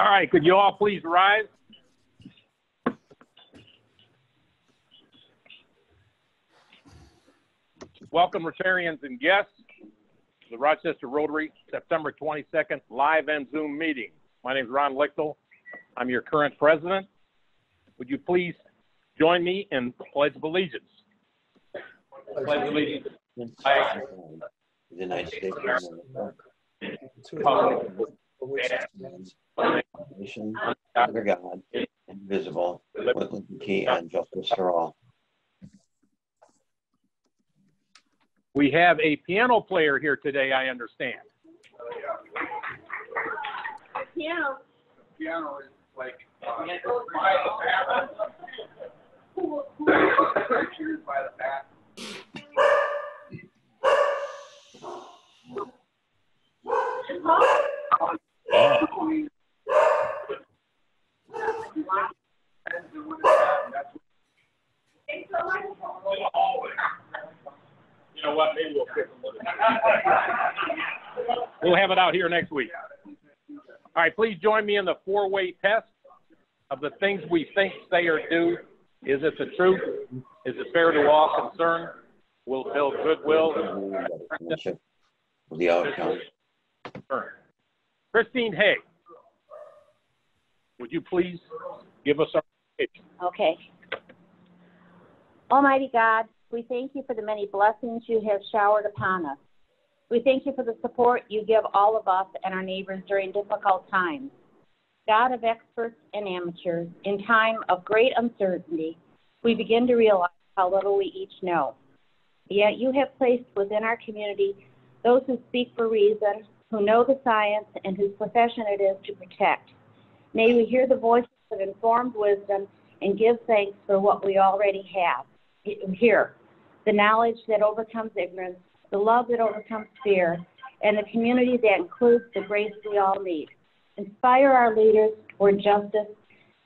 All right, could you all please rise? Welcome, Rotarians and guests, to the Rochester Rotary September 22nd live and Zoom meeting. My name is Ron Lichtel. I'm your current president. Would you please join me in the Pledge of Allegiance? Pledge of Allegiance. The United States of America, nation under God, indivisible, with liberty and justice for all. We have a piano player here today, I understand. Piano. Piano is like by the back. You know what? Maybe we'll pick them with it. We'll have it out here next week. All right, please join me in the four-way test of the things we think, say, or do. Is it the truth? Is it fair to all concerned? Will it build goodwill? The outcome. Christine Hay, would you please give us our invitation? Okay. Almighty God, we thank you for the many blessings you have showered upon us. We thank you for the support you give all of us and our neighbors during difficult times. God of experts and amateurs, in time of great uncertainty, we begin to realize how little we each know. Yet you have placed within our community those who speak for reason, who know the science, and whose profession it is to protect. May we hear the voices of informed wisdom and give thanks for what we already have. Here, the knowledge that overcomes ignorance, the love that overcomes fear, and the community that includes the grace we all need. Inspire our leaders toward justice.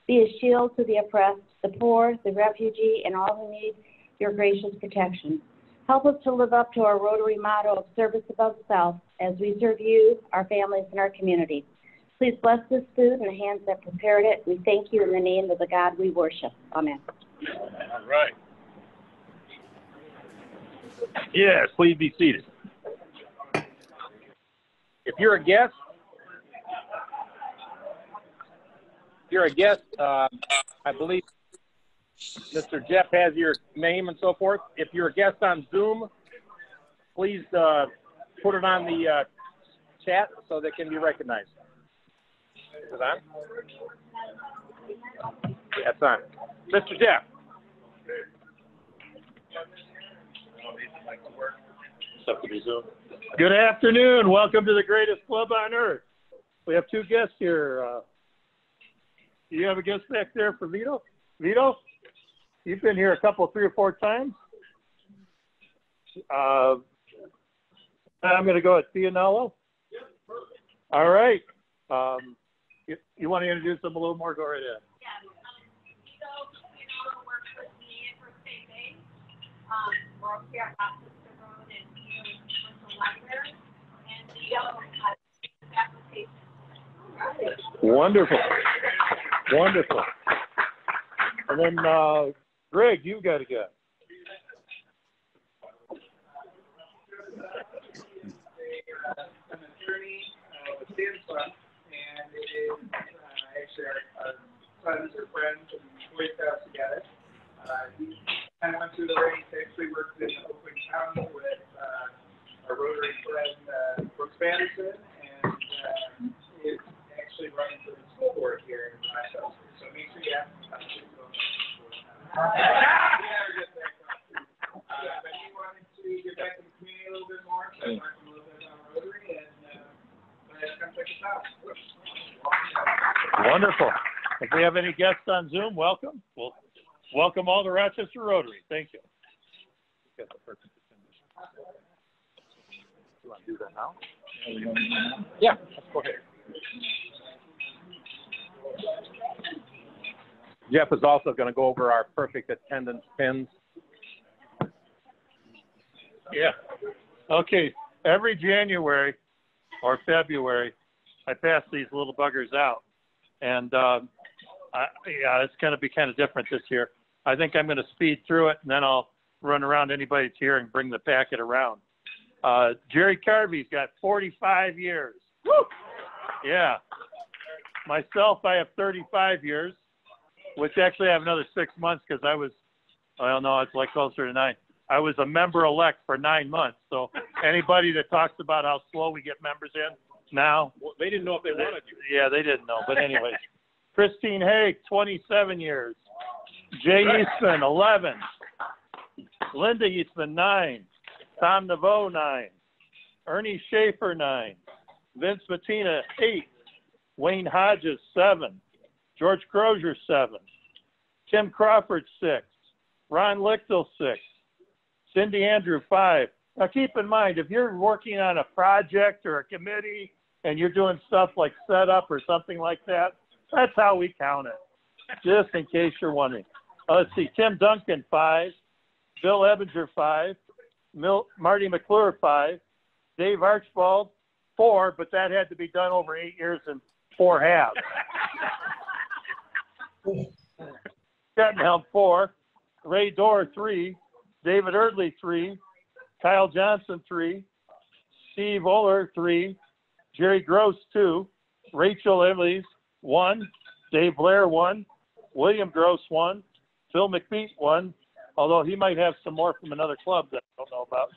Be a shield to the oppressed, the poor, the refugee, and all who need your gracious protection. Help us to live up to our Rotary motto of service above self as we serve you, our families, and our community. Please bless this food and the hands that prepared it. We thank you in the name of the God we worship. Amen. All right. Yes, please be seated. If you're a guest, I believe Mr. Jeff has your name and so forth. If you're a guest on Zoom, please put it on the chat so that can be recognized. Is it on? Yeah, it's on. Mr. Jeff. Good afternoon. Welcome to the greatest club on earth. We have two guests here. Do you have a guest back there for Vito? Vito, you've been here three or four times. I'm going to go at Fianello. All right. You want to introduce them a little more? Go right ahead. Yeah. Vito works with me for State Bank. We're here at Rochester Road and Commercial Library. And Vito has application. Wonderful. Wonderful. And then, Greg, you got to go. An attorney with Samsung, and it is actually our sons or friends and Boy Scouts together. He kind of went through the ranks, actually worked in Oakland County with our Rotary friend Brooks Anderson, and is actually running for the school board here in Rochester. So make sure you ask him about the school board. But he wanted to get back to the community a little bit more, so I talked a little bit about Rotary, and come check us out. Wonderful. If we have any guests on Zoom, welcome. We'll welcome all the Rochester Rotary. Thank you. Got the perfect distinction. You want to do that now? Yeah, let's go ahead. Jeff is also going to go over our perfect attendance pins. Yeah. Okay. Every January or February, I pass these little buggers out. And yeah, it's going to be kind of different this year. I think I'm going to speed through it, and then I'll run around anybody's here and bring the packet around. Jerry Carvey's got 45 years. Woo! Yeah. Myself, I have 35 years, which actually I have another 6 months because I was, well, no, it's like closer to 9. I was a member-elect for 9 months. So anybody that talks about how slow we get members in now. Well, they didn't know if they wanted you. Yeah, they didn't know. But anyways, Christine Haig, 27 years. Jay Eastman, 11. Linda Eastman, 9. Tom Naveau, 9. Ernie Schaefer, 9. Vince Matina, 8. Wayne Hodges, 7. George Crozier, 7. Tim Crawford, 6. Ron Lichtel, 6. Cindy Andrew, 5. Now keep in mind, if you're working on a project or a committee and you're doing stuff like setup or something like that, that's how we count it, just in case you're wondering. Let's see, Tim Duncan, 5. Bill Ebinger, 5. Marty McClure, 5. Dave Archibald, 4, but that had to be done over 8 years and 4 halves. Stettenhelm, 4. Ray Dorr, 3. David Erdley, 3. Kyle Johnson, 3. Steve Oler, 3. Jerry Gross, 2. Rachel Evlees, 1. Dave Blair, 1. William Gross, 1. Phil McBeat, 1. Although he might have some more from another club that I don't know about.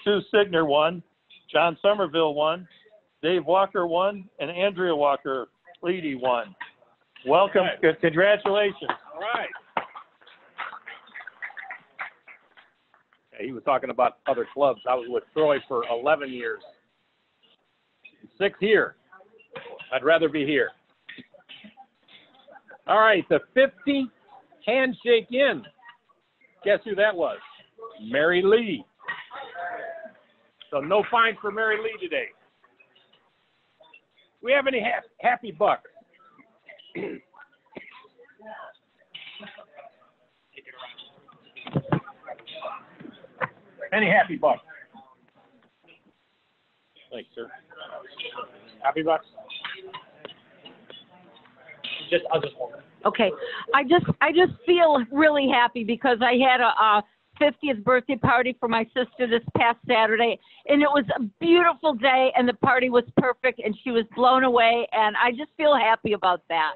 Stu Signer, 1. John Somerville, 1. Dave Walker, 1. And Andrea Walker, Leedy, 1. Welcome. Right. Congratulations. All right. He was talking about other clubs. I was with Troy for 11 years. 6 here. I'd rather be here. All right, the 50 handshake in. Guess who that was? Mary Lee. So no fine for Mary Lee today. Do we have any happy bucks? Any happy bucks? Thanks, sir. Happy bucks? I'll just hold it. Okay, I just feel really happy because I had a 50th birthday party for my sister this past Saturday, and it was a beautiful day, and the party was perfect, and she was blown away, and I just feel happy about that.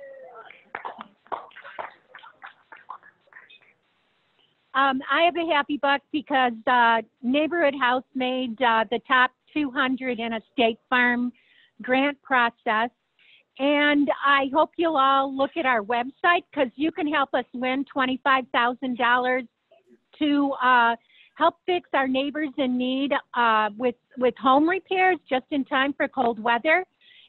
I have a happy buck because Neighborhood House made the top 200 in a State Farm grant process. And I hope you'll all look at our website because you can help us win $25,000 to help fix our neighbors in need with home repairs just in time for cold weather.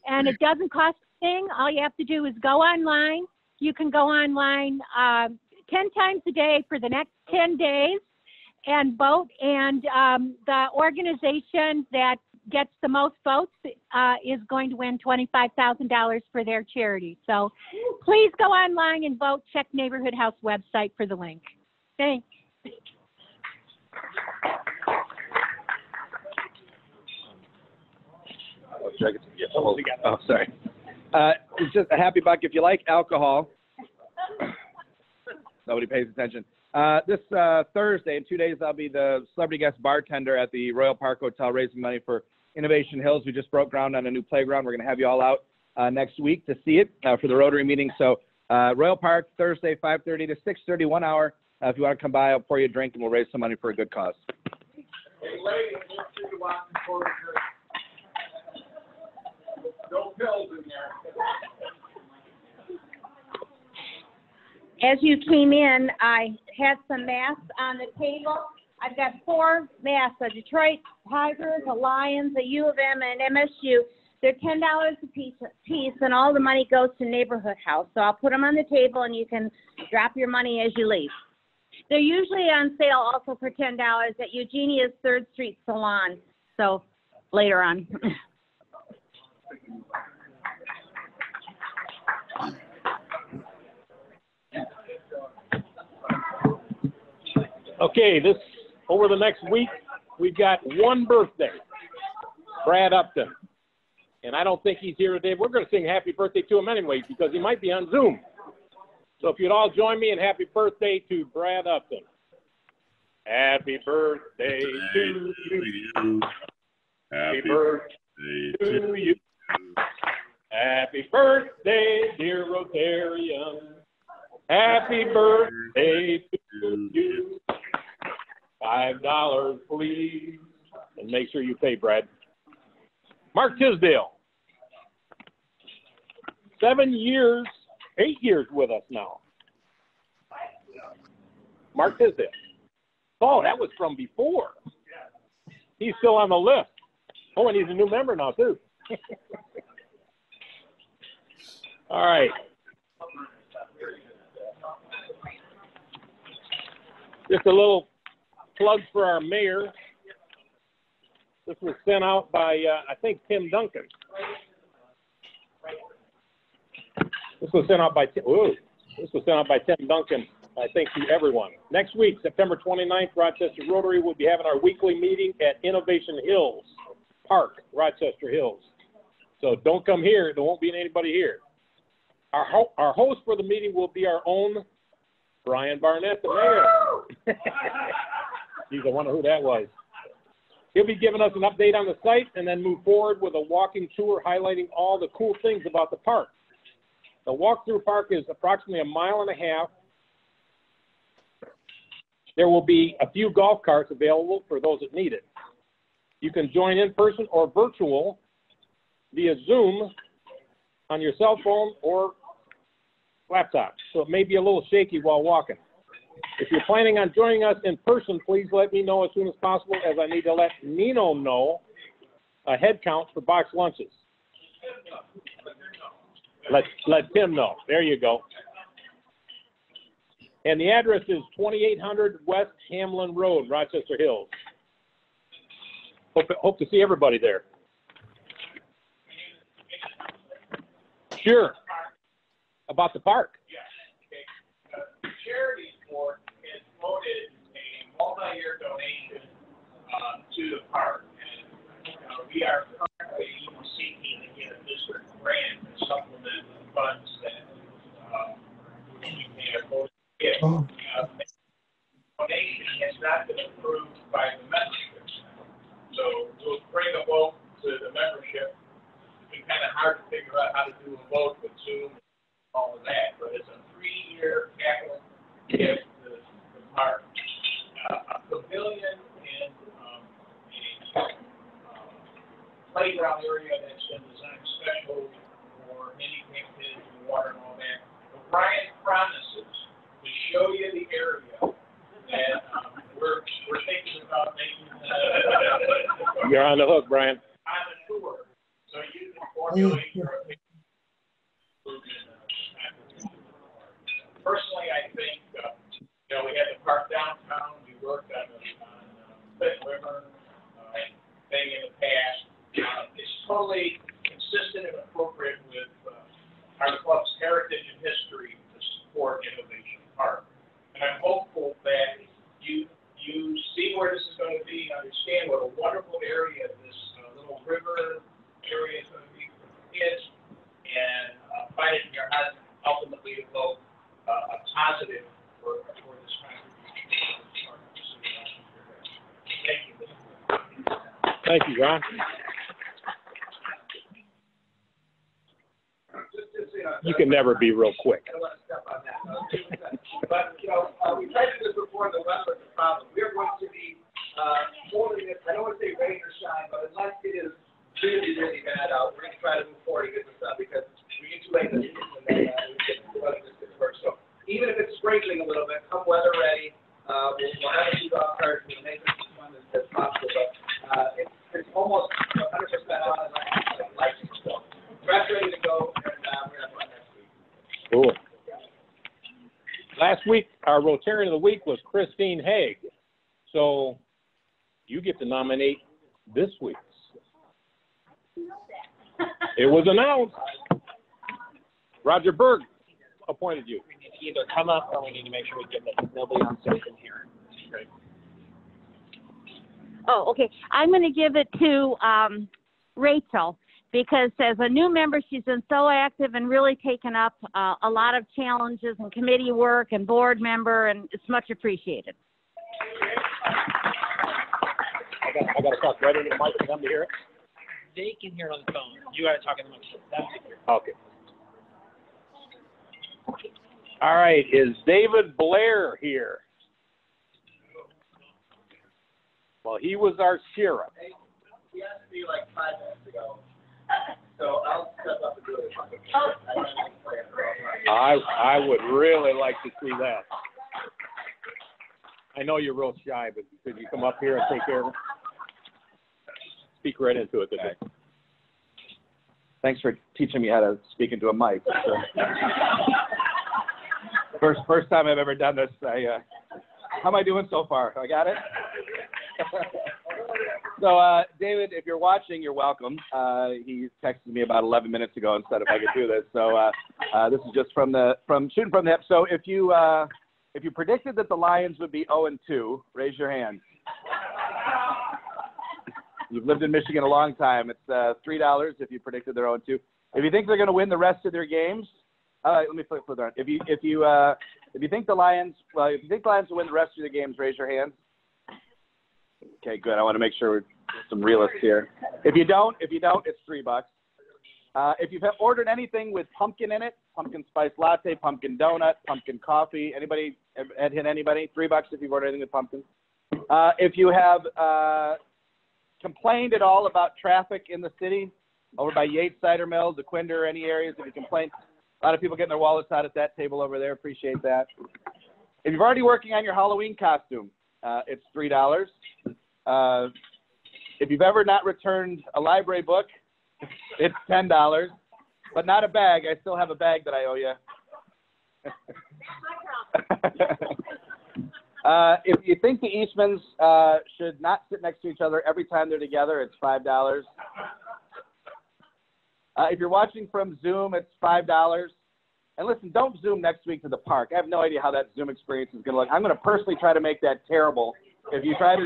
And it doesn't cost a thing. All you have to do is go online. You can go online 10 times a day for the next 10 days and vote. And the organization that gets the most votes is going to win $25,000 for their charity. So please go online and vote. Check Neighborhood House website for the link. Thanks. Oh, sorry. It's just a happy buck. If you like alcohol, nobody pays attention. This Thursday, in 2 days, I'll be the celebrity guest bartender at the Royal Park Hotel raising money for Innovation Hills. We just broke ground on a new playground. We're going to have you all out next week to see it for the Rotary meeting. So Royal Park, Thursday, 5:30 to 6:30, 1 hour. If you want to come by, I'll pour you a drink, and we'll raise some money for a good cause. Hey, ladies, let's see the watch before we drink. No pills in there. As you came in, I had some masks on the table. I've got 4 masks, a Detroit Tigers, a Lions, a U of M, and an MSU. They're $10 a piece, and all the money goes to Neighborhood House. So I'll put them on the table, and you can drop your money as you leave. They're usually on sale also for $10 at Eugenia's 3rd Street Salon. So later on. Okay, over the next week, we've got one birthday, Brad Upton. And And I don't think he's here today. We're going to sing happy birthday to him anyway because he might be on Zoom. So if you'd all join me in happy birthday to Brad Upton. Happy birthday to you. Happy birthday to you. Happy birthday, dear Rotarian. Happy birthday to you. $5, please. And make sure you pay, Brad. Mark Tisdale. 8 years with us now. Mark Tisdale. Oh, that was from before. He's still on the list. Oh, and he's a new member now, too. All right. Just a little plug for our mayor. This was sent out by, I think, Tim Duncan. This was sent out by Tim Duncan, I think, to everyone. Next week, September 29th, Rochester Rotary will be having our weekly meeting at Innovation Hills Park, Rochester Hills. So don't come here. There won't be anybody here. Our host for the meeting will be our own Brian Barnett, the mayor. He's the one who that was. He'll be giving us an update on the site and then move forward with a walking tour highlighting all the cool things about the park. The walk-through park is approximately 1.5 miles. There will be a few golf carts available for those that need it. You can join in person or virtual via Zoom on your cell phone or laptop, so it may be a little shaky while walking. If you're planning on joining us in person, please let me know as soon as possible, as I need to let Nino know a head count for boxed lunches. Let Tim know. There you go. And the address is 2800 West Hamlin Road, Rochester Hills. Hope to see everybody there. Sure. About the park. Yeah. Okay. The Charities Board has voted a multi-year donation to the park. And we are currently seeking to get a district grant to supplement the funds that we have voted. Donation has not been approved by the membership. So we'll bring a vote to the membership. It's been kind of hard to figure out how to do a vote with Zoom and all of that, but it's a 3-year capital gift to the park. A pavilion and a playground area that's been designed special for handicapped kids and water and all that. But Brian promises to show you the area that we're thinking about making. You're on the hook, Brian. On the tour, so you can formulate your opinion. Personally, I think we had the park downtown. We worked on Flint River thing in the past. It's totally consistent and appropriate with our club's heritage and history to support Innovation Park. And I'm hopeful that you see where this is going to be, understand what a wonderful area this little river area is going to be for kids, and find it in your heart ultimately to vote a positive for this contribution. Thank you. Thank you, Ron. You can never be real quick. I don't want to step on that. But, we tried to do this before the weather was a problem. We're going to be holding it, I don't want to say rain or shine, but unless it is really, really bad out, we're going to try to move forward and get this done because we get too late in the season and then we get the weather just gets worse. So even if it's sprinkling a little bit, come weather ready, we'll have a few golf carts and make this as fun as possible. But it's almost 100% on and like so. Press ready to go, and we're going to run next week. Cool. Last week, our Rotarian of the Week was Christine Haig. So you get to nominate this week's. It was announced. Roger Berg appointed you. We need to either come up or we need to make sure we get that nobody on social here. Great. Oh, okay. I'm going to give it to Rachel. because as a new member, she's been so active and really taken up a lot of challenges and committee work and board member, and it's much appreciated. I got to talk right into the mic for them to hear it. They can hear it on the phone. You got to talk in the mic. Okay. All right, is David Blair here? Well, he was our sheriff. He asked me like 5 minutes ago, so I'll step up and do it. I would really like to see that. I know you're real shy, but could you come up here and take care of it? Speak right into it today. Thanks for teaching me how to speak into a mic. First time I've ever done this. How am I doing so far? I got it? So, David, if you're watching, you're welcome. He texted me about 11 minutes ago and said if I could do this. So this is just from shooting from the hip. So if you predicted that the Lions would be 0-2, raise your hand. You've lived in Michigan a long time. It's $3 if you predicted they're 0-2. If you think they're going to win the rest of their games, let me flip around. If you think the Lions, will win the rest of the games, raise your hands. Okay, good. I want to make sure we're some realists here. If you don't, it's $3. If you've ordered anything with pumpkin in it, pumpkin spice latte, pumpkin donut, pumpkin coffee, anybody hit anybody? $3 if you've ordered anything with pumpkin. If you have complained at all about traffic in the city, over by Yates Cider Mill, DeQuinder, any areas, if you complain, a lot of people getting their wallets out at that table over there. Appreciate that. If you're already working on your Halloween costume, it's $3. If you've ever not returned a library book, it's $10, but not a bag. I still have a bag that I owe you. If you think the Eastmans should not sit next to each other every time they're together, it's $5. If you're watching from Zoom, it's $5. And listen, don't Zoom next week to the park. I have no idea how that Zoom experience is going to look. I'm going to personally try to make that terrible. If you try to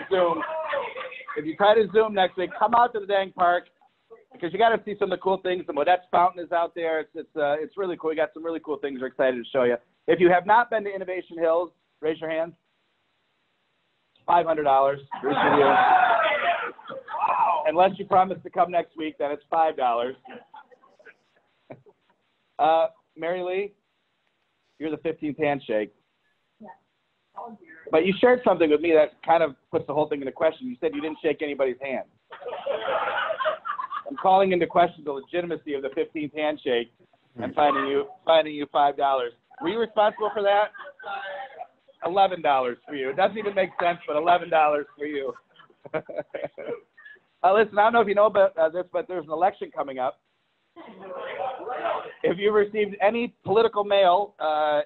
Zoom next week, come out to the dang park, because you got to see some of the cool things. The Modette's Fountain is out there. It's really cool. We got some really cool things we're excited to show you. If you have not been to Innovation Hills, raise your hand. $500. Unless you promise to come next week, then it's $5. Mary Lee, you're the 15th handshake. But you shared something with me that kind of puts the whole thing into question. You said you didn't shake anybody's hand. I'm calling into question the legitimacy of the 15th handshake and finding you $5. Were you responsible for that? $11 for you. It doesn't even make sense, but $11 for you. Listen, I don't know if you know about this, but there's an election coming up. If you received any political mail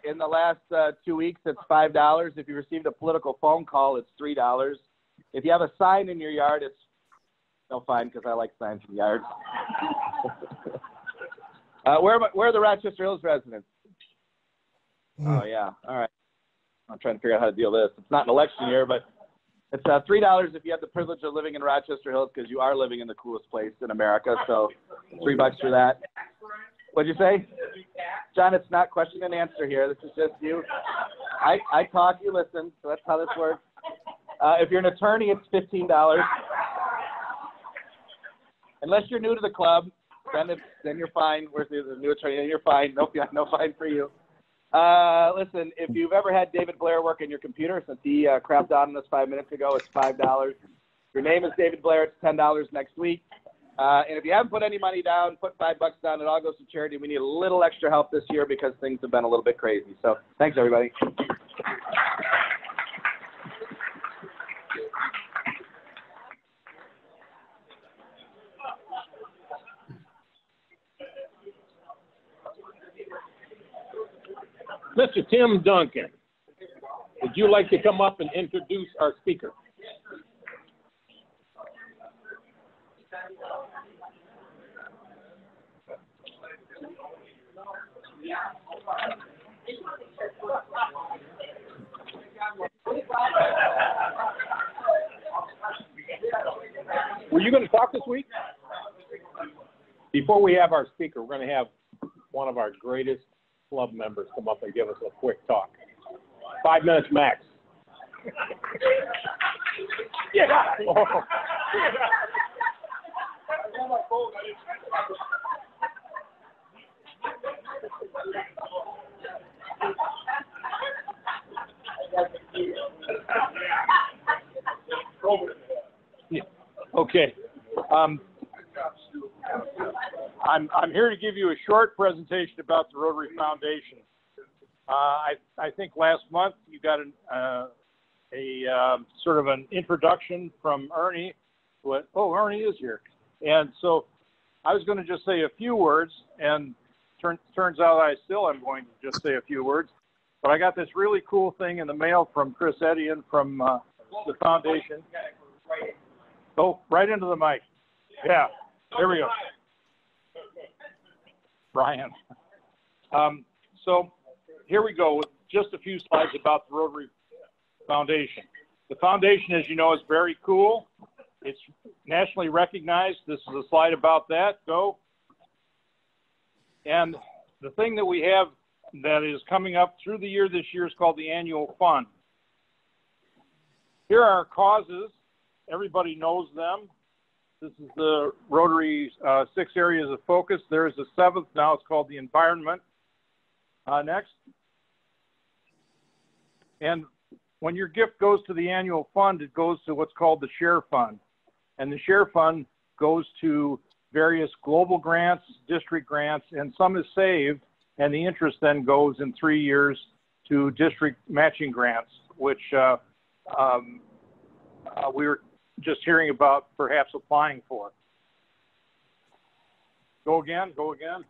in the last 2 weeks, it's $5. If you received a political phone call, it's $3. If you have a sign in your yard, it's no fine, because I like signs in yards. Where are the Rochester Hills residents? Oh, yeah. All right. I'm trying to figure out how to deal with this. It's not an election year, but it's $3 if you have the privilege of living in Rochester Hills, because you are living in the coolest place in America. So $3 for that. What'd you say? John, it's not question and answer here. This is just you. I talk, you listen. So that's how this works. If you're an attorney, it's $15. Unless you're new to the club, then you're fine. Where's the new attorney? Then you're fine. No fine for you. Listen, if you've ever had David Blair work on your computer, since he crapped on us 5 minutes ago, it's $5. Your name is David Blair. It's $10 next week. And if you haven't put any money down, put $5 down. It all goes to charity. We need a little extra help this year because things have been a little bit crazy. So thanks, everybody. Mr. Tim Duncan, would you like to come up and introduce our speaker? Were you going to talk this week? before we have our speaker, we're going to have one of our greatest club members come up and give us a quick talk. 5 minutes max. Yeah. Okay. I'm here to give you a short presentation about the Rotary Foundation. I think last month you got a sort of an introduction from Ernie. Ernie is here. And so I was going to just say a few words, and turns out I still am going to just say a few words. But I got this really cool thing in the mail from Chris Edian from the foundation. Oh, right into the mic. Yeah, there we go. Brian. So here we go with just a few slides about the Rotary Foundation. The foundation, as you know, is very cool. It's nationally recognized. This is a slide about that. Go. And the thing that we have that is coming up through the year this year is called the annual fund. Here are our causes. Everybody knows them. This is the Rotary 6 areas of focus. There's the 7th. Now it's called the environment. Next. And when your gift goes to the annual fund, it goes to what's called the share fund. And the share fund goes to various global grants, district grants, and some is saved. And the interest then goes in 3 years to district matching grants, which we were just hearing about perhaps applying for. Go again, go again.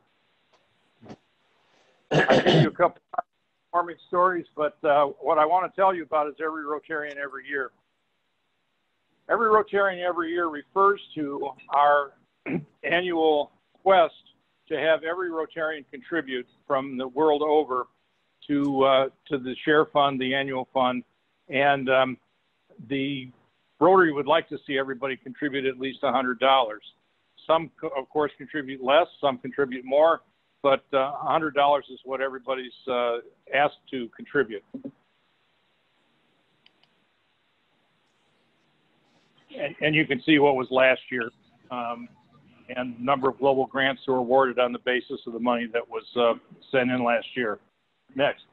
I'll give you a couple of farming stories, but what I want to tell you about is every Rotarian every year. Every Rotarian every year refers to our annual quest to have every Rotarian contribute from the world over to the share fund, the annual fund, and the Rotary would like to see everybody contribute at least $100. Some, of course, contribute less, some contribute more, but $100 is what everybody's asked to contribute. And you can see what was last year, and number of global grants were awarded on the basis of the money that was sent in last year. Next.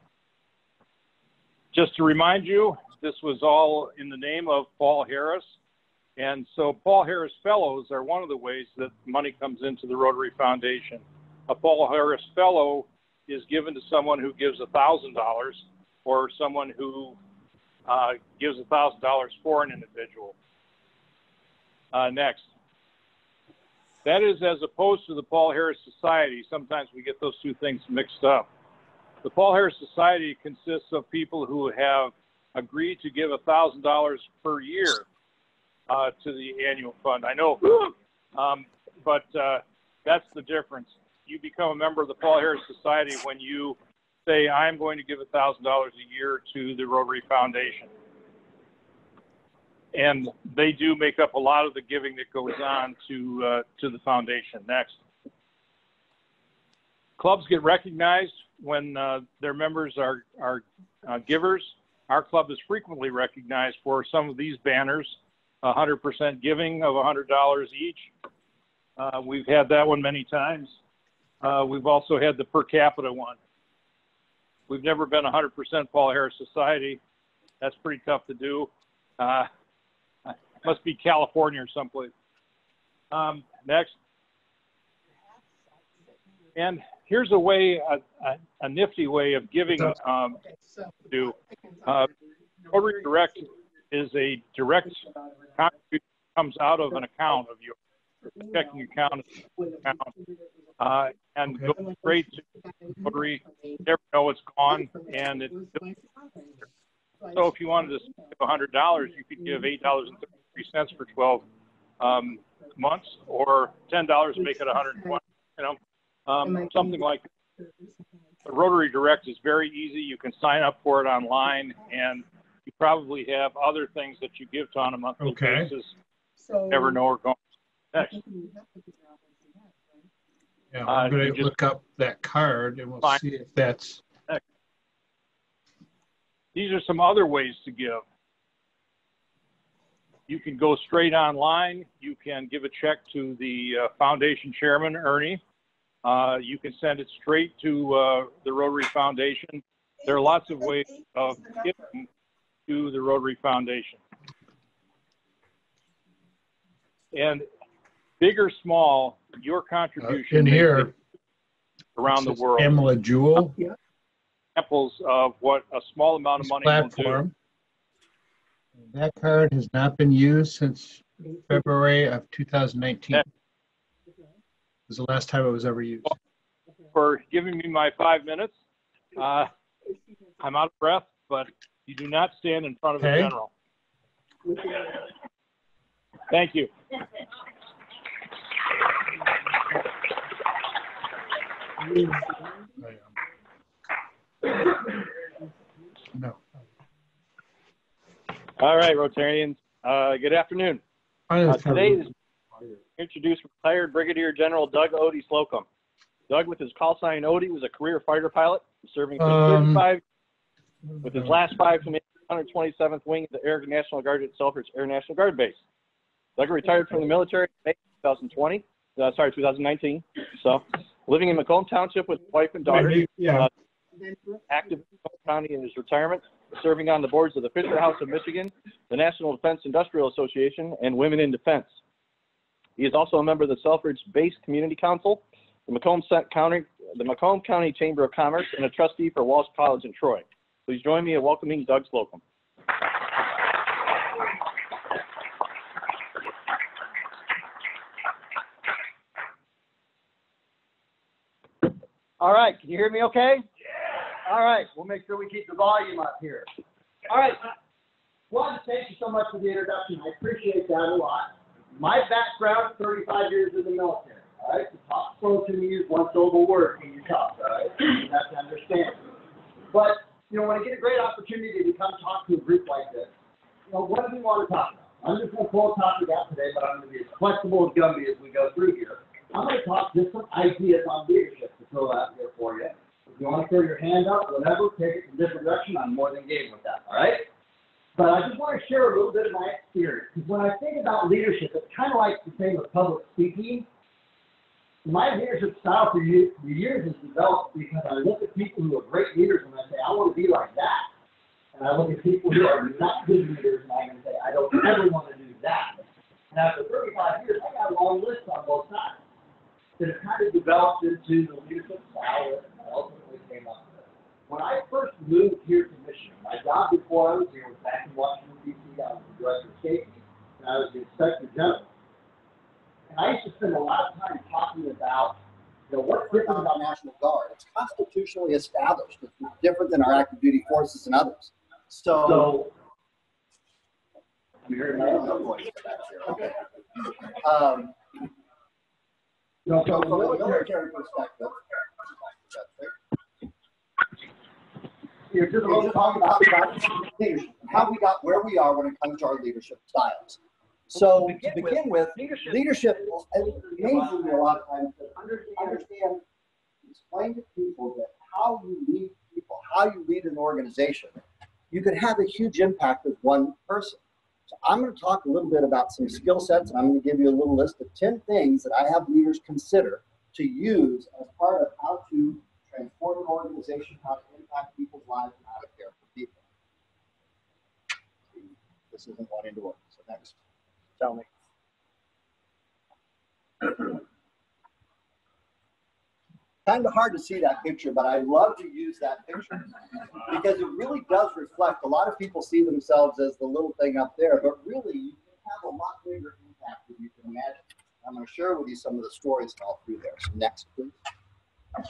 Just to remind you, this was all in the name of Paul Harris. And so Paul Harris Fellows are one of the ways that money comes into the Rotary Foundation. A Paul Harris Fellow is given to someone who gives $1,000 or someone who gives $1,000 for an individual. Next. That is as opposed to the Paul Harris Society. Sometimes we get those two things mixed up. The Paul Harris Society consists of people who have agreed to give $1,000 per year to the annual fund. I know, but that's the difference. You become a member of the Paul Harris Society when you say, I'm going to give $1,000 a year to the Rotary Foundation. And they do make up a lot of the giving that goes on to the foundation. Next. Clubs get recognized when their members are givers. Our club is frequently recognized for some of these banners, 100% giving of $100 each. We've had that one many times. We've also had the per capita one. We've never been 100% Paul Harris Society. That's pretty tough to do. Must be California or someplace. Next. And here's a way, a nifty way of giving to Rotary Direct is a direct contribution that comes out of an account of your checking account, and goes straight to Rotary. You never know it's gone, and it's so if you wanted to give $100, you could give $8.33 for 12 months, or $10 to make it 120. You know, something like that. The Rotary Direct is very easy. You can sign up for it online, and you probably have other things that you give to on a monthly basis. So, never know where going. Next. Yeah, I'm you going to just- look up that card and we'll Fine. see if that's. These are some other ways to give. You can go straight online. You can give a check to the foundation chairman, Ernie. You can send it straight to the Rotary Foundation. There are lots of ways of giving to the Rotary Foundation. And big or small, your contribution In makes here, it around the it says world. Pamela Jewell. Examples of what a small amount of This money will do. platform. That card has not been used since February of 2019. It was the last time it was ever used. For giving me my 5 minutes. I'm out of breath, but you do not stand in front of a Okay. general. Thank you. No. All right, Rotarians. Good afternoon. Today is introduced retired Brigadier General Doug Odie Slocum. Doug, with his call sign Odie, was a career fighter pilot, serving for 35 with his last 5 commanding 127th Wing of the Air National Guard at Selfridge Air National Guard Base. Doug retired from the military in May 2019. So, living in Macomb Township with his wife and daughter. Yeah. Active in Macomb County in his retirement, serving on the boards of the Fisher House of Michigan, the National Defense Industrial Association, and Women in Defense. He is also a member of the Selfridge Base Community Council, the Macomb County Chamber of Commerce, and a trustee for Walsh College in Troy. Please join me in welcoming Doug Slocum. All right, can you hear me okay? Yeah. All right, we'll make sure we keep the volume up here. All right, one, thank you so much for the introduction. I appreciate that a lot. My background, 35 years in the military, all right? To talk slow to me is one syllable word when you talk, all right? You have to understand. But, you know, when I get a great opportunity to come talk to a group like this, you know, what do we want to talk about? I'm just going to pull a topic out today, but I'm going to be as flexible as Gumby as we go through here. I'm going to talk just some ideas on leadership to throw out here for you. If you want to throw your hand up, whatever, take it in a different direction, I'm more than game with that, all right? But I just want to share a little bit of my experience. Because when I think about leadership, it's kind of like the same with public speaking. My leadership style for years has developed because I look at people who are great leaders and I say, I want to be like that. And I look at people who are not good leaders and I'm going to say, I don't ever want to do that. And after 35 years, I got a long list on both sides. That it kind of developed into the leadership style that I ultimately came up with. When I first moved here to Michigan, my job before I was here was back in Washington, D.C. I was the director of safety, and I was the inspector general. And I used to spend a lot of time talking about, you know, what's different about National Guard. It's constitutionally established. It's different than our active duty forces and others. So I'm hearing my own voice back here. Okay. You know, from a military perspective, you're just a little talking about leadership, how we got where we are when it comes to our leadership styles. So to begin with, leadership amazingly a lot of times understand, explain to people that how you lead people, how you lead an organization, you could have a huge impact with one person. So I'm going to talk a little bit about some skill sets, and I'm going to give you a little list of 10 things that I have leaders consider to use as part of how to transform an organization, how to impact people's lives, and how to care for people. This isn't wanting to work, so next. Tell me. Kind of hard to see that picture, but I love to use that picture because it really does reflect. A lot of people see themselves as the little thing up there, but really you can have a lot bigger impact than you can imagine. I'm going to share with you some of the stories all through there. So next, please. A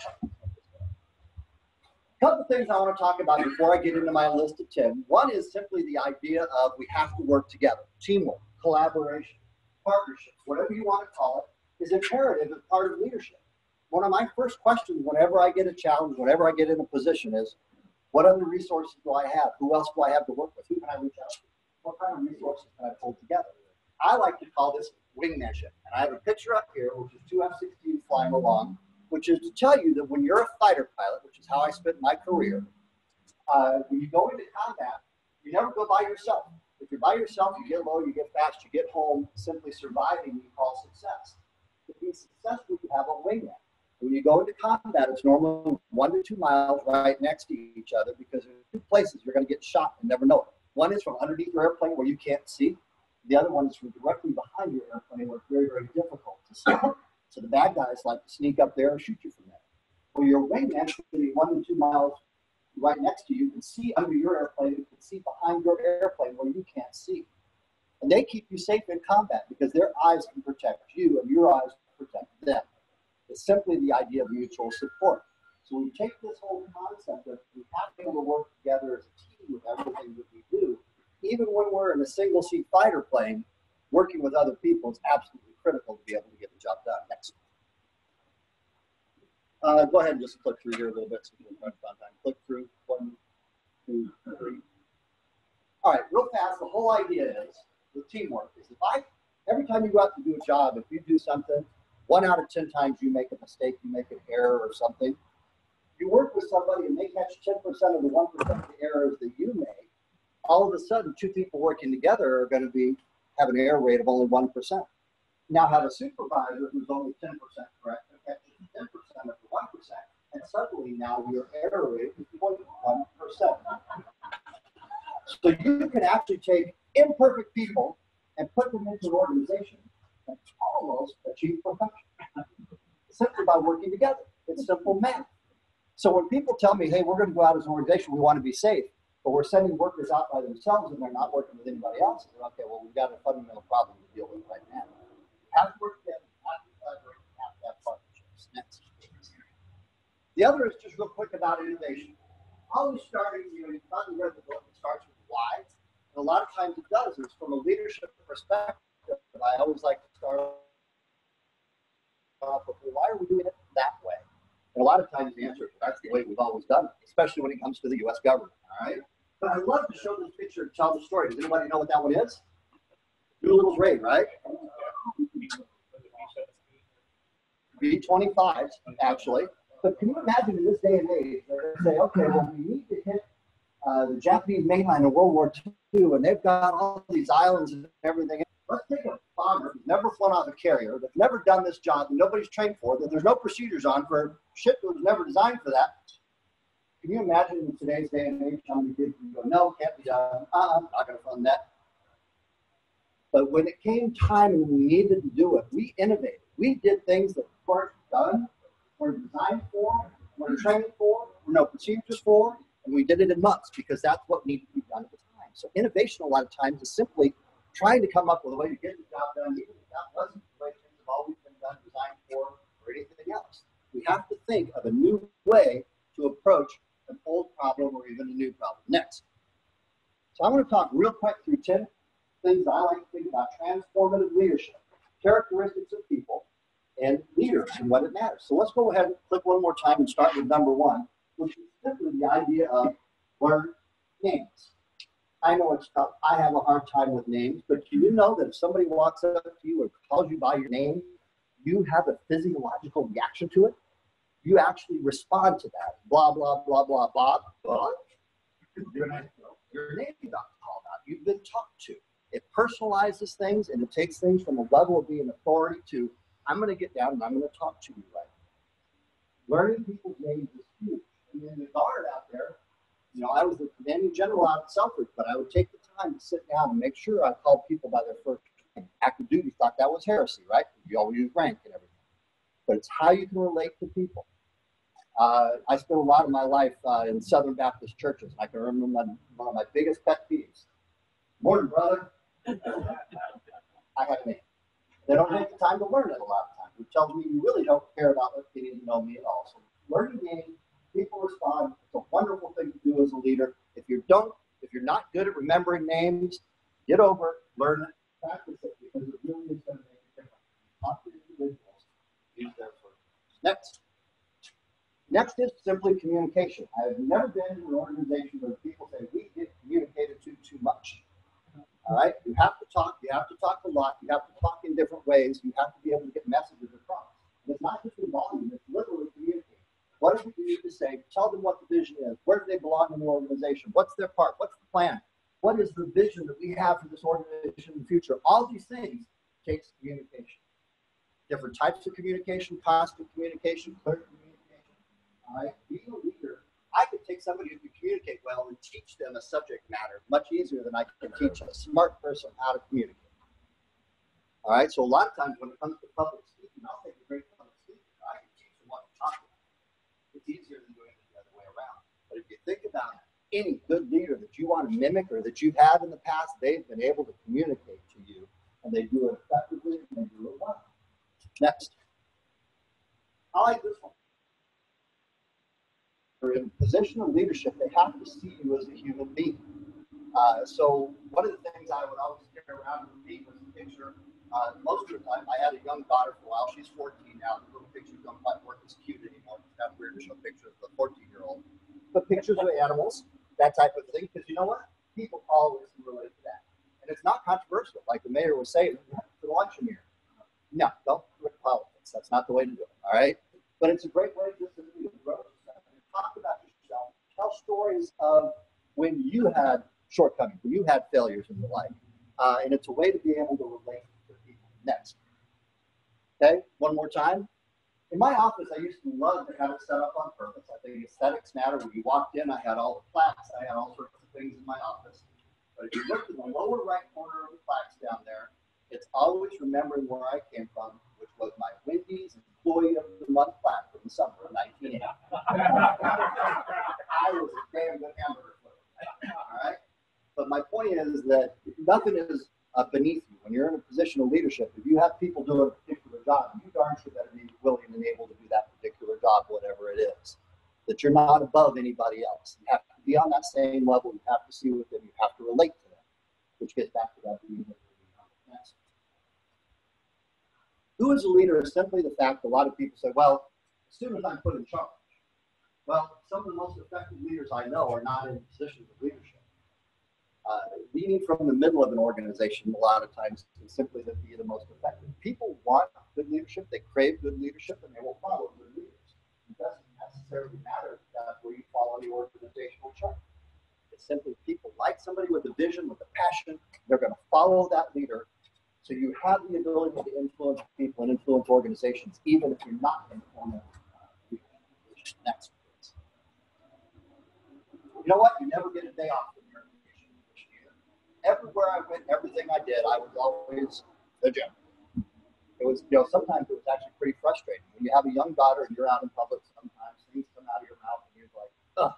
couple of things I want to talk about before I get into my list of 10. One is simply the idea of we have to work together. Teamwork, collaboration, partnership, whatever you want to call it, is imperative as part of leadership. One of my first questions whenever I get a challenge, whenever I get in a position is, what other resources do I have? Who else do I have to work with? Who can I reach out to? What kind of resources can I pull together? I like to call this wingmanship. And I have a picture up here, which is two F-16s flying along which is to tell you that when you're a fighter pilot, which is how I spent my career, when you go into combat, you never go by yourself. If you're by yourself, you get low, you get fast, you get home. Simply surviving you call success. To be successful, you have a wingman. When you go into combat, it's normally 1 to 2 miles right next to each other, because there's 2 places you're going to get shot and never know it. One is from underneath your airplane where you can't see. The other one is from directly behind your airplane where it's very, very difficult to see. So the bad guys like to sneak up there and shoot you from there. Well, your wingman should be 1 to 2 miles right next to you. You can see under your airplane, you can see behind your airplane where you can't see. And they keep you safe in combat because their eyes can protect you and your eyes can protect them. It's simply the idea of mutual support. So we take this whole concept of we have to be able to work together as a team with everything that we do. Even when we're in a single seat fighter plane, working with other people is absolutely critical to be able to get the job done. Next. Go ahead and just click through here a little bit so we can run fun time. Click through 1, 2, 3. All right, real fast, the whole idea is with teamwork is every time you go out to do a job, if you do something, 1 out of 10 times you make a mistake, you make an error or something, you work with somebody and they catch 10% of the 1% of the errors that you make, all of a sudden 2 people working together are going to have an error rate of only 1%. Now have a supervisor who's only 10% correct and catches 10% of the 1%, and suddenly now your error rate is 0.1%. So you can actually take imperfect people and put them into an organization and almost achieve perfection simply by working together. It's simple math. So when people tell me, hey, we're going to go out as an organization, we want to be safe, but we're sending workers out by themselves and they're not working with anybody else, they're okay, well, we've got a fundamental problem to deal with right now. Have to work together, have to collaborate, have to have partnerships. Next. The other is just real quick about innovation. Always starting, you've probably read the book, it starts with why. And a lot of times it does. It's from a leadership perspective. I always like to start off with, well, why are we doing it that way? And a lot of times the answer is, that's the way we've always done it, especially when it comes to the U.S. government, all right? But I love to show this picture and tell the story. Does anybody know what that one is? Doolittle's raid, right? B-25s, actually. But can you imagine in this day and age, they're going to say, okay, well, we need to hit the Japanese mainland in World War II, and they've got all these islands and everything. Let's take a bomber who's never flown off a carrier, that's never done this job, that nobody's trained for, that there's no procedures on for ship that was never designed for that. Can you imagine in today's day and age how many kids can go, no, can't be done, I'm not going to fund that. But when it came time and we needed to do it, we innovated. We did things that weren't done, weren't designed for, weren't trained for, were no procedures for, and we did it in months because that's what needed to be done at the time. So innovation a lot of times is simply trying to come up with a way to get the job done, even if that wasn't the way things have always been done, designed for, or anything else. We have to think of a new way to approach an old problem or even a new problem. Next. So I want to talk real quick through 10 things I like to think about transformative leadership, characteristics of people, and leaders and what it matters. So let's go ahead and click one more time and start with number 1, which is simply the idea of learn names. I know it's tough. I have a hard time with names, but do you know that if somebody walks up to you or calls you by your name, you have a physiological reaction to it? You actually respond to that. Blah, blah, blah, blah, blah. But your name got called out. You've been talked to. It personalizes things, and it takes things from a level of being authority to, I'm going to get down and I'm going to talk to you right. Learning people's names is huge. And then the guard out there, you know, I was the commanding general out at Selfridge, but I would take the time to sit down and make sure I called people by their first name. Active duty thought that was heresy, right? You always use rank and everything. But it's how you can relate to people. I spent a lot of my life in Southern Baptist churches. I can remember one of my biggest pet peeves. Morning, brother. I have a name. They don't take the time to learn it a lot of times, which tells me you really don't care about getting to know me at all. So learning names, people respond. It's a wonderful thing to do as a leader. If you're not good at remembering names, get over it, learn it, practice it, because it really is going to make a difference. Not the individuals, use their first. Next is simply communication. I have never been in an organization where people say, we get communicated to too much. All right? You have to talk a lot, you have to talk in different ways, you have to be able to get messages across. It's not just in volume, it's literally communicating. What is it you need to say? Tell them what the vision is. Where do they belong in the organization? What's their part? What's the plan? What is the vision that we have for this organization in the future? All these things takes communication. Different types of communication, constant communication, clear communication. All right, being a leader, I could take somebody who can communicate well and teach them a subject matter much easier than I can teach a smart person how to communicate. All right, so a lot of times when it comes to public speaking, I'll take a great public speaker. I can teach them what to talk about. It's easier than doing it the other way around. But if you think about it, any good leader that you want to mimic or that you've had in the past, they've been able to communicate to you, and they do it effectively and they do it well. Next. I like this one. For in a position of leadership, they have to see you as a human being. So one of the things I would always carry around with me was a picture. Most of the time, I had a young daughter for a while. She's 14 now. The little pictures don't quite work as cute anymore. It's kind of weird to show pictures of a 14-year-old. But pictures of animals, that type of thing, because you know what? People always relate to that. And it's not controversial, like the mayor was saying, for luncheon here. No, don't do it in politics. That's not the way to do it, all right? But it's a great way just to grow and talk about yourself. Tell stories of when you had shortcomings, when you had failures in your life. And it's a way to be able to relate to people. Next. Okay, one more time. In my office, I used to love to have it set up on purpose. I think aesthetics matter. When you walked in, I had all the plaques. I had all sorts of things in my office. But if you look in the lower right corner of the plaques down there, it's always remembering where I came from, which was my Wendy's Employee of the Month plaque from the summer of 1980. I was a damn good hamburger flipper. All right? But my point is that nothing is beneath you. When you're in a position of leadership, if you have people doing a particular job, you darn sure better be willing and able to do that particular job, whatever it is. That you're not above anybody else. You have to be on that same level. You have to see with them. You have to relate to them, which gets back to that being next. Who is a leader is simply the fact a lot of people say, well, as soon as I'm put in charge. Well, some of the most effective leaders I know are not in positions of leadership. Leading from the middle of an organization a lot of times is simply to be the most effective. People want good leadership, they crave good leadership, and they will follow good leaders. It doesn't necessarily matter where you follow the organizational chart. It's simply people like somebody with a vision, with a passion, they're going to follow that leader. So you have the ability to influence people and influence organizations, even if you're not in formal leadership. Next, please. You know what? You never get a day off. Everywhere I went, everything I did, I was always the gym. It was, sometimes it was actually pretty frustrating. When you have a young daughter and you're out in public, sometimes things come out of your mouth and you're like, ugh.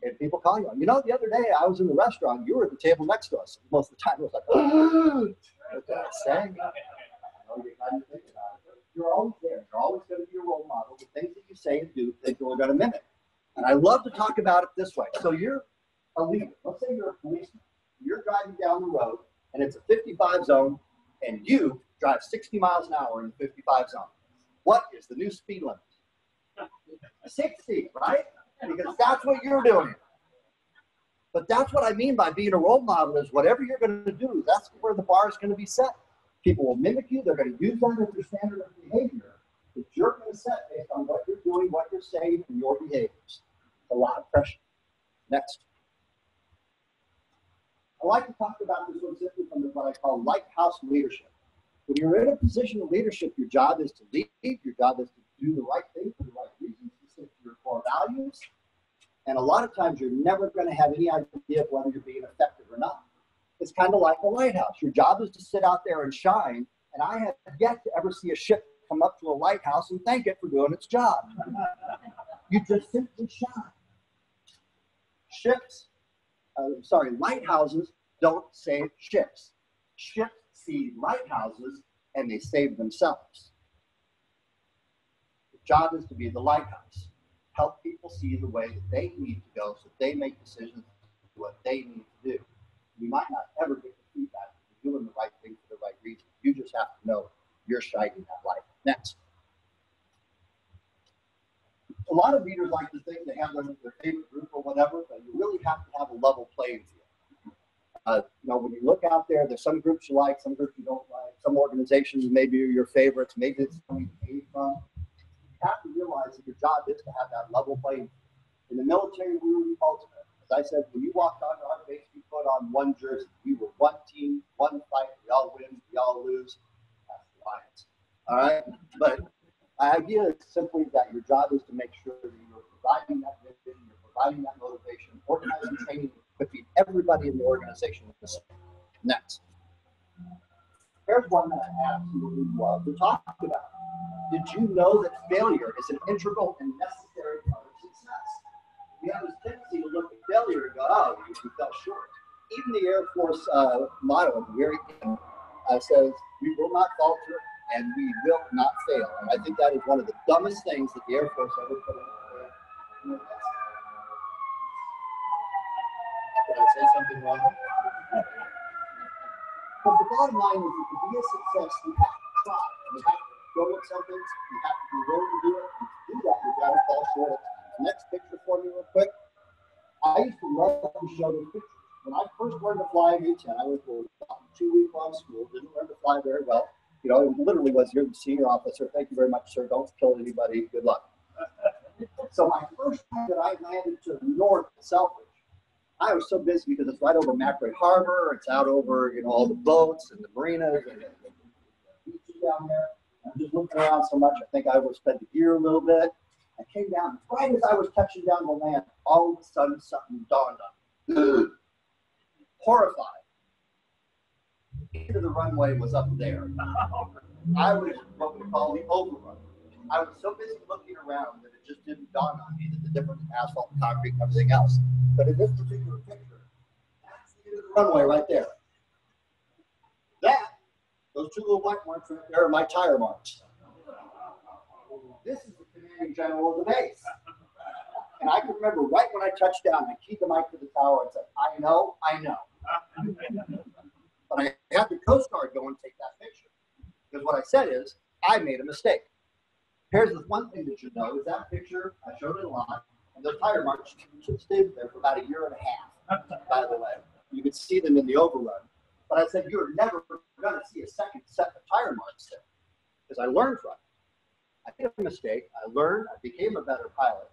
And people call you on. The other day I was in the restaurant, you were at the table next to us. Most of the time it was like, ugh. What did I say? You kind of think about it. You're always there. You're always going to be a role model. The things that you say and do, people are going to mimic. And I love to talk about it this way. So you're a leader. Let's say you're a policeman. You're driving down the road, and it's a 55 zone, and you drive 60 miles an hour in the 55 zone. What is the new speed limit? 60, right? Because that's what you're doing. But that's what I mean by being a role model is whatever you're going to do, that's where the bar is going to be set. People will mimic you. They're going to use that as their standard of behavior that you're going to set based on what you're doing, what you're saying, and your behaviors. It's a lot of pressure. Next. I like to talk about this one simply from what I call lighthouse leadership. When you're in a position of leadership, your job is to lead, your job is to do the right thing for the right reasons, to stick to your core values. And a lot of times you're never going to have any idea of whether you're being effective or not. It's kind of like a lighthouse. Your job is to sit out there and shine. And I have yet to ever see a ship come up to a lighthouse and thank it for doing its job. You just simply shine. Lighthouses don't save ships. Ships see lighthouses and they save themselves. The job is to be the lighthouse. Help people see the way that they need to go so they make decisions to what they need to do. You might not ever get the feedback that you're doing the right thing for the right reason. You just have to know you're shining that light. Next. A lot of leaders like to think they have their favorite group or whatever, but you really have to have a level playing field. When you look out there, there's some groups you like, some groups you don't like, some organizations maybe are your favorites, maybe it's where you came from. You have to realize that your job is to have that level playing. In the military, we were the ultimate. As I said, when you walked onto our base, we put on one jersey. We were one team, one fight. We all win, we all lose. That's the Lions. All right? But the idea is simply that your job is to make sure that you're providing that vision, you're providing that motivation, organizing training, equipping everybody in the organization with the same. Next. Here's one that I absolutely love to talk about. Did you know that failure is an integral and necessary part of success? We have this tendency to look at failure and go, oh, you fell short. Even the Air Force motto at the very end says, we will not falter and we will not fail. And I think that is one of the dumbest things that the Air Force ever put in. Did I say something wrong? But the bottom line is that to be a success, you have to try. You have to go at something. You have to be willing to do it. And to do that, you've got to fall short at times. Next picture for me real quick. I used to love to show these pictures. When I first learned to fly in A-10, I went to a 2-week-long school, didn't learn to fly very well. You know, it literally was, you're the senior officer. Thank you very much, sir. Don't kill anybody. Good luck. So my first time that I landed to the north at Selfridge, I was so busy because it's right over Macrae Harbor. It's out over, you know, all the boats and the marinas and the beaches down there. I'm just looking around so much, I think I overspent the gear a little bit. I came down, right as I was touching down the land, all of a sudden something dawned on me. Horrified. The end of the runway was up there. I was what we call the overrun. I was so busy looking around that it just didn't dawn on me that the difference in asphalt, concrete, and everything else. But in this particular picture, that's the end of the runway right there. Those two little black marks right there are my tire marks. This is the commanding general of the base. And I can remember right when I touched down, I keyed the mic to the tower and said, I know. But I had the Coast Guard go and take that picture. Because what I said is, I made a mistake. Here's the one thing that you know is that picture, I showed it a lot, and those tire marks stayed there for about 1.5 years, by the way. You could see them in the overrun. But I said, you're never going to see a second set of tire marks there. Because I learned from it. I made a mistake. I learned. I became a better pilot.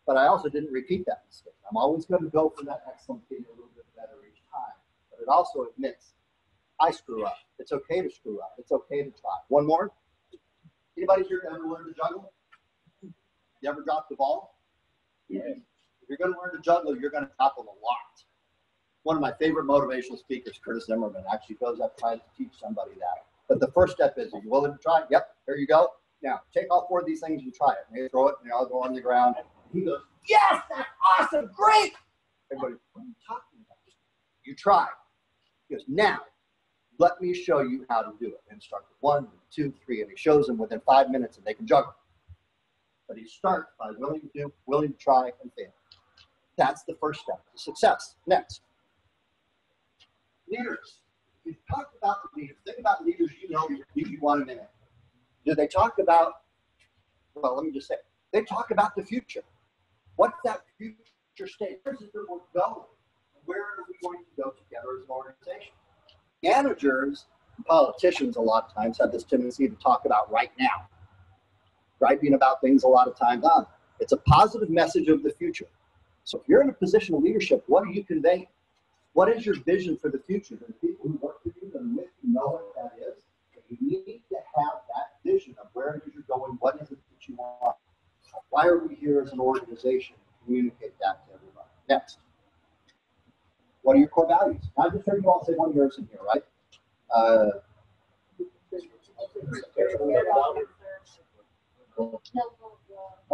But I also didn't repeat that mistake. I'm always going to go for that excellent getting a little bit better each time. But it also admits, I screw up. It's okay to screw up. It's okay to try. One more. Anybody here ever learn to juggle? You ever drop the ball? Yeah. If you're going to learn to juggle, you're going to topple a lot. One of my favorite motivational speakers, Curtis Zimmerman, actually goes up trying to teach somebody that. But the first step is, are you willing to try? Yep, here you go. Now, take all 4 of these things and try it. And they throw it, and they all go on the ground. And he goes, yes, that's awesome, great. Everybody, what are you talking about? You try. He goes, now, let me show you how to do it. And start with 1, 2, 3, and he shows them within 5 minutes, and they can juggle. But he starts by willing to try and fail. That's the first step to success. Next. Leaders. You talk about the leaders. Think about leaders you know you want a minute. Do they talk about, well, let me just say, they talk about the future. What's that future state? Where is it that we're going? Where are we going to go together as an organization? Managers and politicians a lot of times have this tendency to talk about right now. Right? Being about things a lot of times on. It's a positive message of the future. So if you're in a position of leadership, what are you conveying? What is your vision for the future? The people who work with you and with you know what that is. You need to have that vision of where it is you're going, what is it that you want. Why are we here as an organization? Communicate that to everybody. Next. What are your core values? Now, I just heard you all say one of yours in here, right?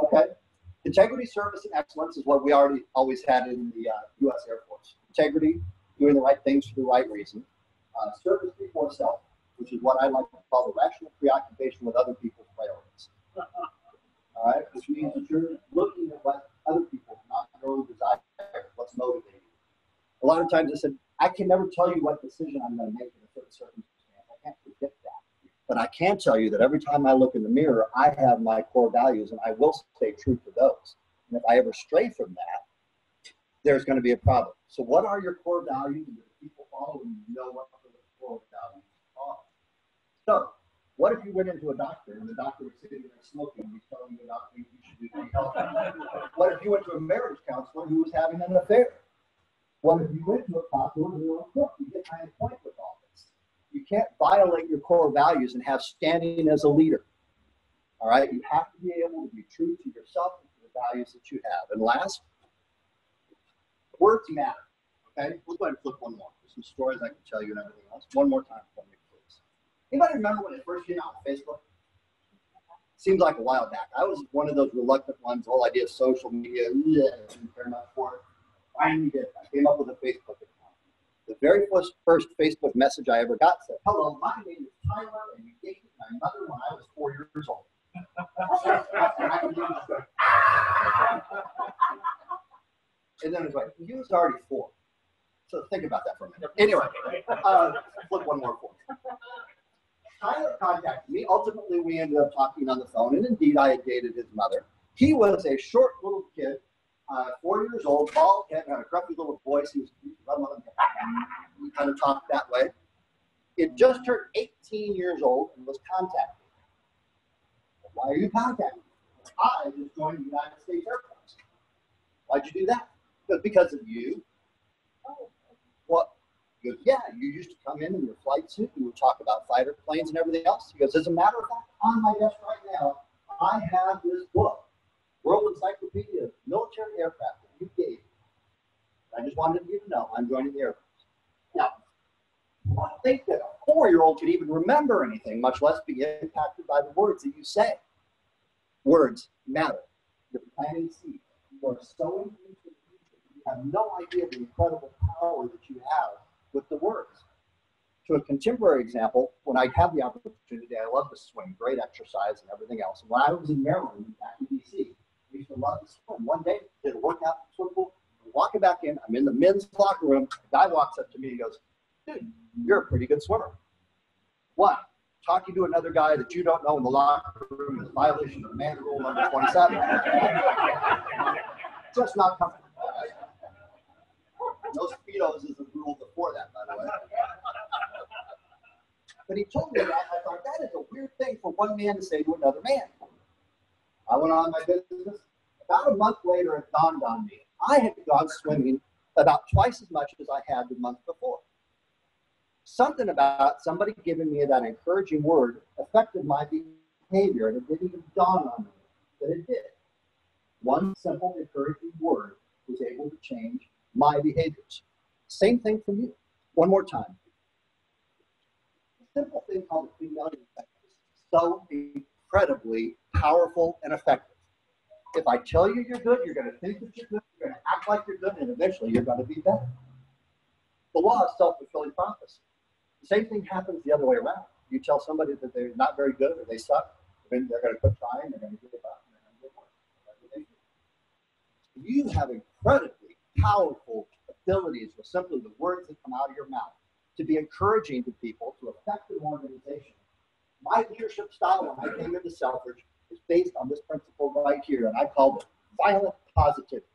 Okay. Integrity, service, and excellence is what we always had in the U.S. Air Force. Integrity, doing the right things for the right reason. Service before self, which is what I like to call the rational preoccupation with other people's priorities. All right, which means that you're looking at what other people, not your own desires, what's motivating you. A lot of times I said, I can never tell you what decision I'm going to make in a certain circumstance. I can't predict that. But I can tell you that every time I look in the mirror, I have my core values, and I will stay true to those. And if I ever stray from that, there's going to be a problem. So what are your core values and the people follow and you know what the core values are. So, what if you went into a doctor and the doctor was sitting there smoking and he's telling you about things you should do to be healthy? What if you went to a marriage counselor who was having an affair? What if you went to a doctor who was a cook? You get my point with all this. You can't violate your core values and have standing as a leader. All right? You have to be able to be true to yourself and to the values that you have. And last, words matter. Okay? Let's go ahead and flip one more. There's some stories I can tell you and everything else. One more time for me, please. Anybody remember when it first came out on Facebook? Seems like a while back. I was one of those reluctant ones. The whole idea of social media, didn't care much for it. Finally did. I came up with a Facebook account. The very first Facebook message I ever got said, "Hello, my name is Tyler, and you dated my mother when I was 4 years old." And then it was like, he was already 4. So think about that for a minute. Anyway, flip one more for me. Tyler contacted me. Ultimately, we ended up talking on the phone, and indeed, I had dated his mother. He was a short little kid, 4 years old, bald head, had a grumpy little voice. He kind of talked that way. He had just turned 18 years old and was contacting me. Why are you contacting me? I just joined the United States Air Force. Why'd you do that? Because of you. What? He goes, yeah, you used to come in your flight suit and we would talk about fighter planes and everything else. He goes, as a matter of fact, on my desk right now, I have this book, World Encyclopedia of Military Aircraft that you gave. I just wanted you to know I'm joining the Air Force. Now, I think that a 4-year-old could even remember anything, much less be impacted by the words that you say. Words matter. You're planting seeds. You are sowing into the future. You have no idea the incredible power that you have with the words. To a contemporary example, when I had the opportunity, I love to swim, great exercise and everything else. And when I was in Maryland, back in D.C., I used to love to swim. One day, did a workout in the swim pool, walking back in, I'm in the men's locker room, the guy walks up to me and goes, dude, you're a pretty good swimmer. One, talking to another guy that you don't know in the locker room is a violation of man rule number 27. Just not comfortable. No speedos is a rule before that, by the way. But he told me that. I thought that is a weird thing for one man to say to another man. I went on my business. About a month later, it dawned on me. I had gone swimming about twice as much as I had the month before. Something about somebody giving me that encouraging word affected my behavior, and it didn't even dawn on me that it did. One simple encouraging word was able to change my behaviors. Same thing for you. One more time. A simple thing called the female effect is so incredibly powerful and effective. If I tell you you're good, you're going to think that you're good, you're going to act like you're good, and eventually you're going to be better. The law of self-fulfilling prophecy. The same thing happens the other way around. You tell somebody that they're not very good or they suck, then they're going to quit trying, they're going to give up, and they're going to get worse. That's what they do. You have incredibly powerful abilities with simply the words that come out of your mouth to be encouraging to people, to affect an organization. My leadership style when I came into Selfridge is based on this principle right here, and I called it violent positivity.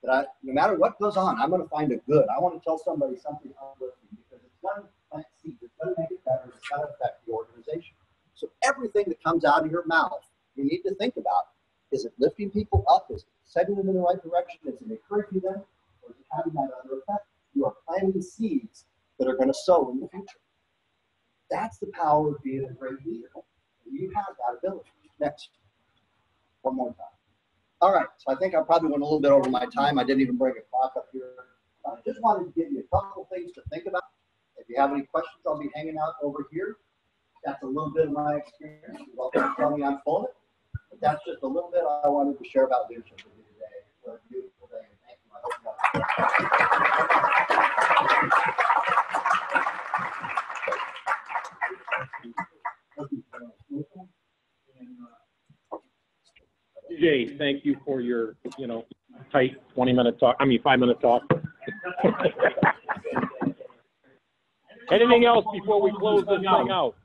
That no matter what goes on, I'm going to find a good. I want to tell somebody something uplifting because it's going to plant seeds. It's going to make it better. It's going to affect the organization. So everything that comes out of your mouth, you need to think about, is it lifting people up? Is it setting them in the right direction? Is it encouraging them? Or is it having that other effect? You are planting seeds that are going to sow in the future. That's the power of being a great leader. You have that ability. Next. One more time. All right, so I think I probably went a little bit over my time. I didn't even bring a clock up here. I just wanted to give you a couple things to think about. If you have any questions, I'll be hanging out over here. That's a little bit of my experience. You're welcome to tell me I'm full of it. But that's just a little bit I wanted to share about leadership with you today. What a beautiful day. Thank you. I Jay, thank you for your, tight 20-minute talk. 5-minute talk. Anything else before we close this thing out?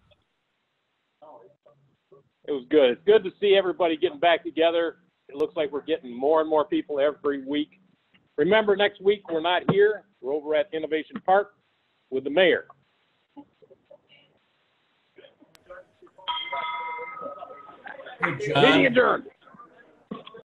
It was good. It's good to see everybody getting back together. It looks like we're getting more and more people every week. Remember, next week we're not here. We're over at Innovation Park with the mayor. Hey, John. Meeting adjourned.